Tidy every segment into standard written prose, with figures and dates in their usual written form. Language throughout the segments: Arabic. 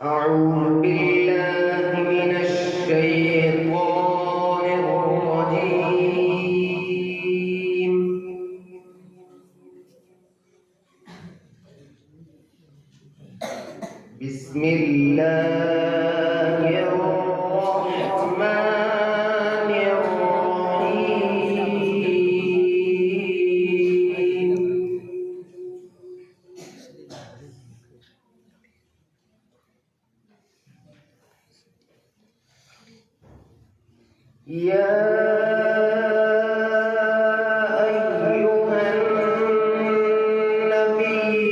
أعوذ بالله من الشيطان الرجيم. بسم الله الرحمن الرحيم. يا أيها النبي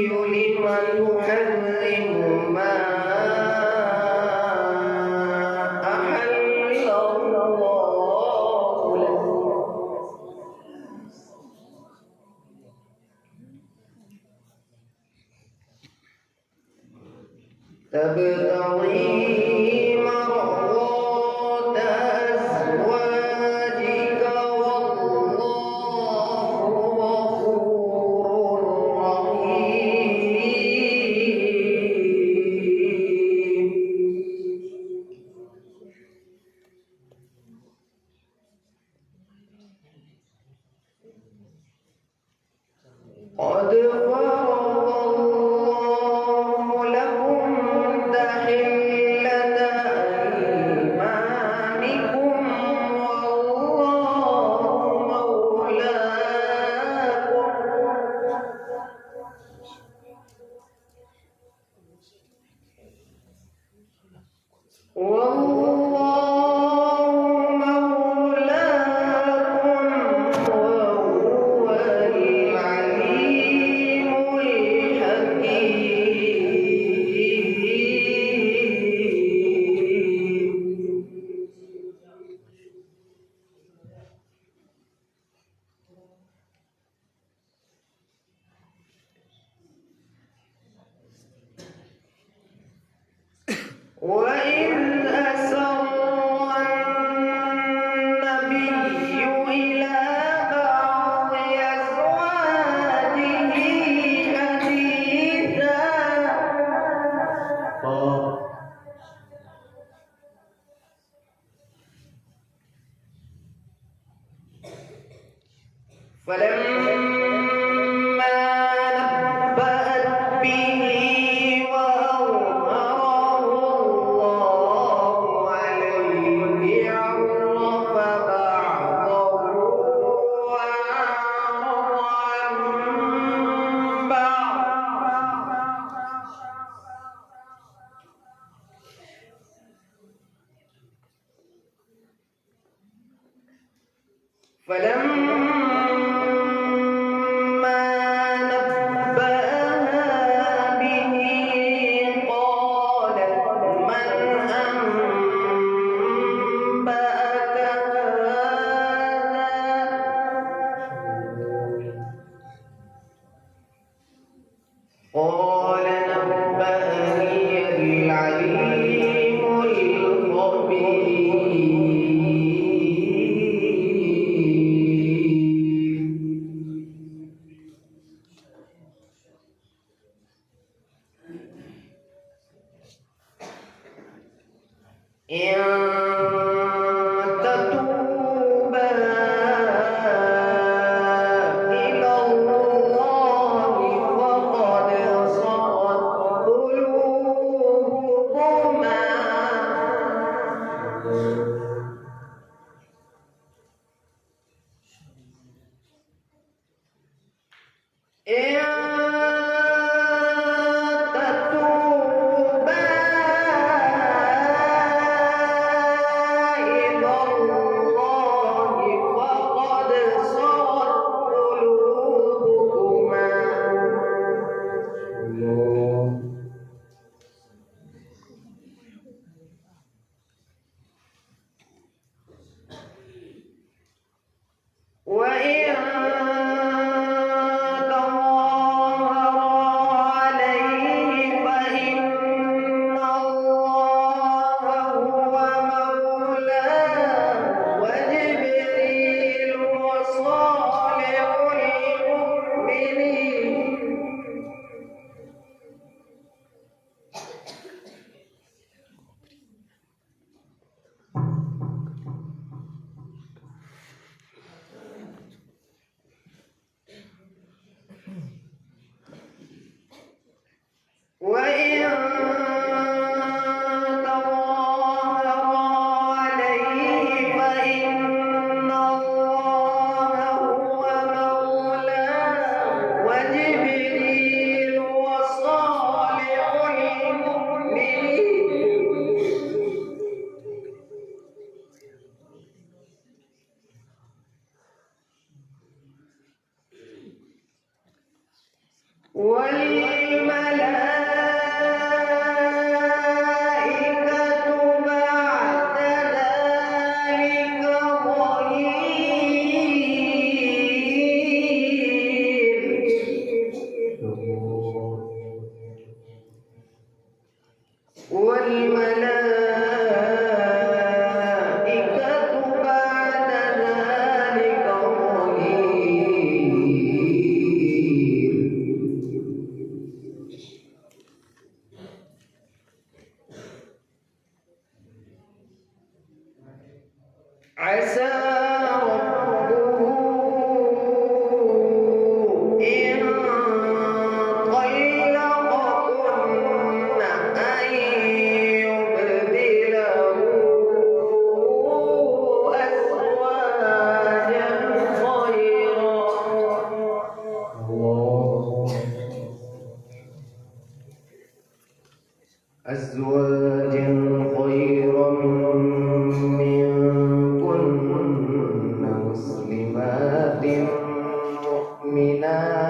لم تحرم ما أحل الله لك تبتغي مرضات أزواجك والله غفور رحيم. قد فرض الله لكم تحلة أيمانكم والله مولاكم وهو العليم الحكيم. وإذ أسر النبي إلى بعض أزواجه حديثا فلما نبأت به وأظهره الله عليه عرف بعضه وأعرض عن بعض. فلما نبأها به قالت من أنبأك هذا؟ قال نبأني العليم الخبير. إن تتوبا إلى الله فقد صغت قلوبكما وإن تظاهر عليه فإن الله هو مولاه وجبريل وصالح المؤمنين والملائكة بعد ذلك ظهير والملائكة بعد ذلك عسى ربه إن طلقكن أن يبدله أزواجا خيرا منكن مسلمات مؤمنات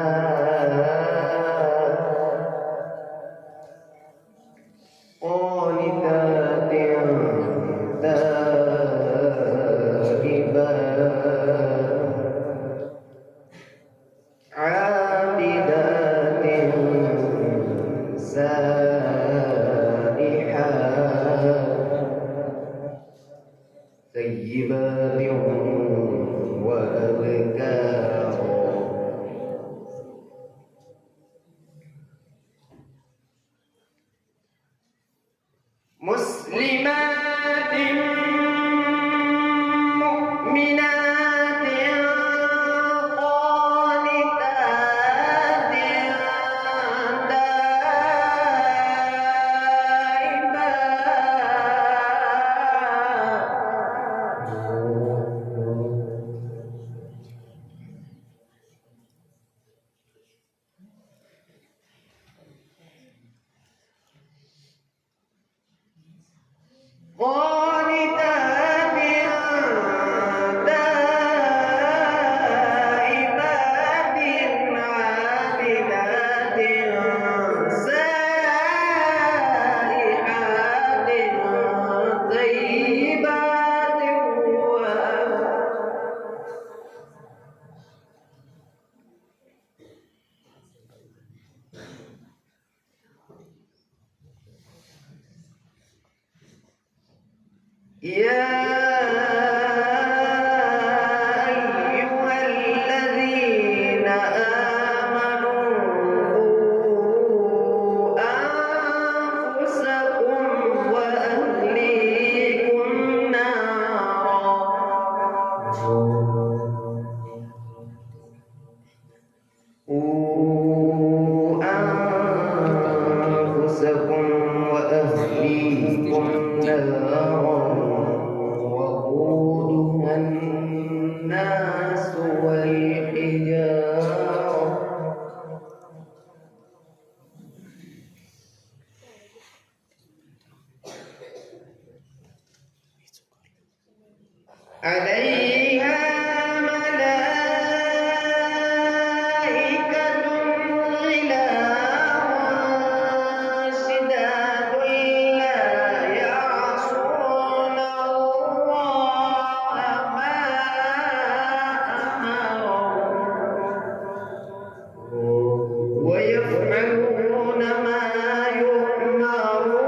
قانتات تائبات عابدات سائحات طيبات وأبكار مسلمات مؤمنات قانتات يا أيها الذين آمنوا قوا أنفسكم وأهليكم نارا قوا أنفسكم وأهليكم نارا وقودها الناس والحجارة عليها ملائكة غلاظ شداد لا يعصون الله ما أمرهم ويفعلون ما يؤمرون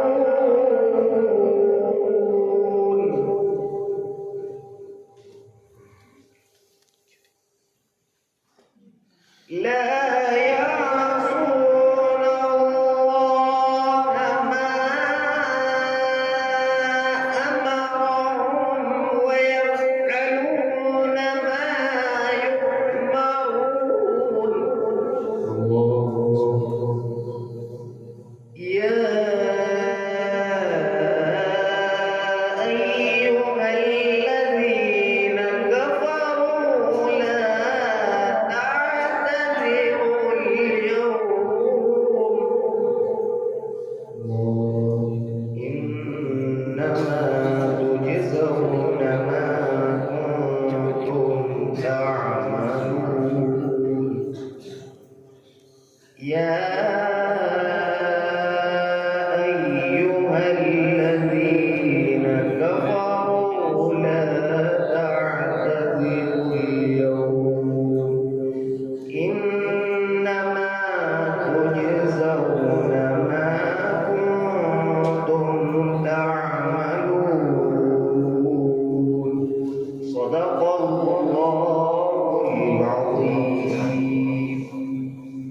يا أيها الذين كفروا لا تعتذروا اليوم إنما تجزون ما كنتم تعملون يا أيها الذين كفروا